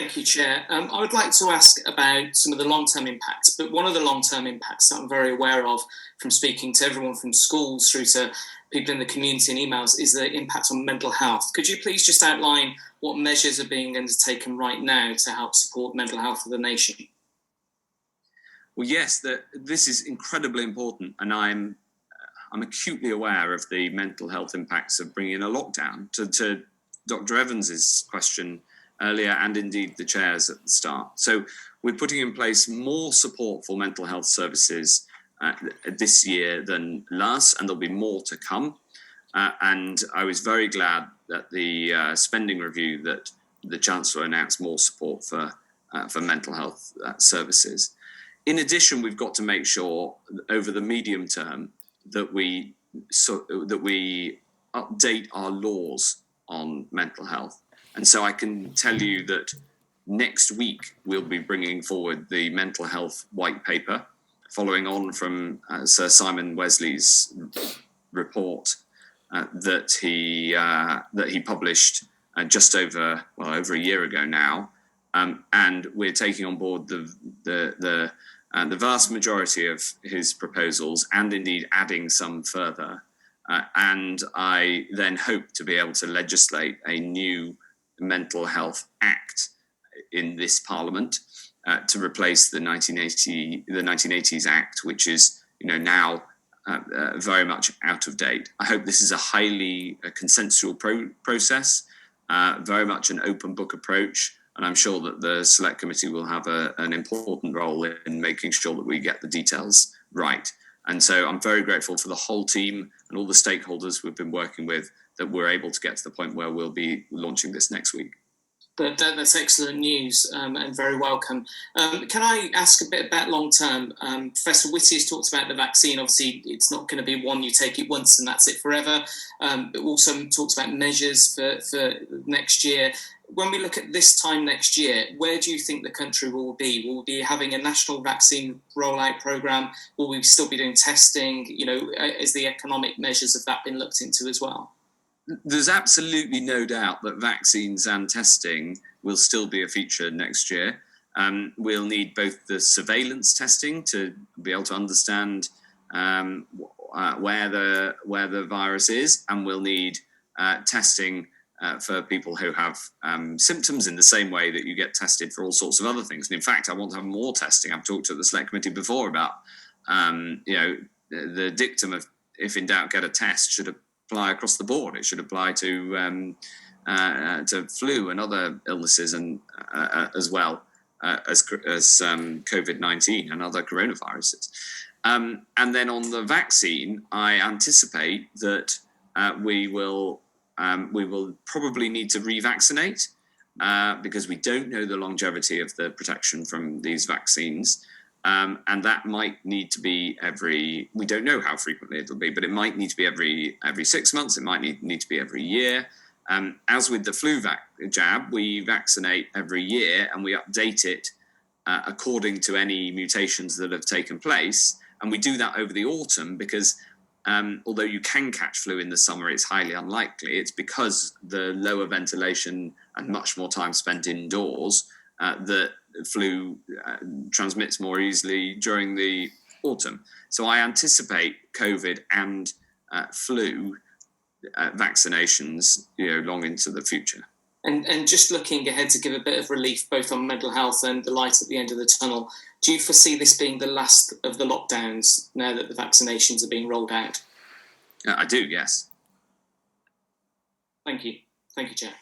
Thank you, Chair. I would like to ask about some of the long-term impacts, but one of the long-term impacts that I'm very aware of from speaking to everyone from schools through to people in the community and emails is the impact on mental health. Could you please just outline what measures are being undertaken right now to help support mental health of the nation? Well, yes, this is incredibly important, and I'm acutely aware of the mental health impacts of bringing in a lockdown. To Dr. Evans's question earlier, and indeed the Chair's at the start. So we're putting in place more support for mental health services this year than last, and there'll be more to come. And I was very glad that the spending review that the Chancellor announced more support for mental health services. In addition, we've got to make sure over the medium term that we update our laws on mental health. And so I can tell you that next week we'll be bringing forward the mental health white paper, following on from Sir Simon Wesley's report that he published just over a year ago now, and we're taking on board the vast majority of his proposals, and indeed adding some further. And I then hope to be able to legislate a new Mental Health Act in this Parliament to replace the 1980s Act, which is now very much out of date. I hope this is a highly consensual process, very much an open book approach, and I'm sure that the Select Committee will have an important role in making sure that we get the details right. And so I'm very grateful for the whole team and all the stakeholders we've been working with, that we're able to get to the point where we'll be launching this next week. That's excellent news and very welcome. Can I ask a bit about long term? Professor Whitty has talked about the vaccine. Obviously, it's not going to be one you take it once and that's it forever. But also talks about measures for next year. When we look at this time next year, where do you think the country will be? Will we be having a national vaccine rollout programme? Will we still be doing testing? Is the economic measures of that been looked into as well? There's absolutely no doubt that vaccines and testing will still be a feature next year. We'll need both the surveillance testing to be able to understand where the virus is, and we'll need testing for people who have symptoms in the same way that you get tested for all sorts of other things. And in fact, I want to have more testing. I've talked to the Select Committee before about the dictum of, if in doubt, get a test, should apply across the board. It should apply to flu and other illnesses, and as well as COVID-19 and other coronaviruses. And then on the vaccine, I anticipate that we will probably need to revaccinate because we don't know the longevity of the protection from these vaccines. And that might need to be we don't know how frequently it'll be, but it might need to be every 6 months. It might need to be every year. As with the flu jab, we vaccinate every year and we update it according to any mutations that have taken place. And we do that over the autumn because although you can catch flu in the summer, it's highly unlikely. It's because the lower ventilation and much more time spent indoors that flu transmits more easily during the autumn. So I anticipate COVID and flu vaccinations, long into the future. And just looking ahead to give a bit of relief both on mental health and the light at the end of the tunnel, do you foresee this being the last of the lockdowns now that the vaccinations are being rolled out? I do, yes. Thank you. Thank you, Chair.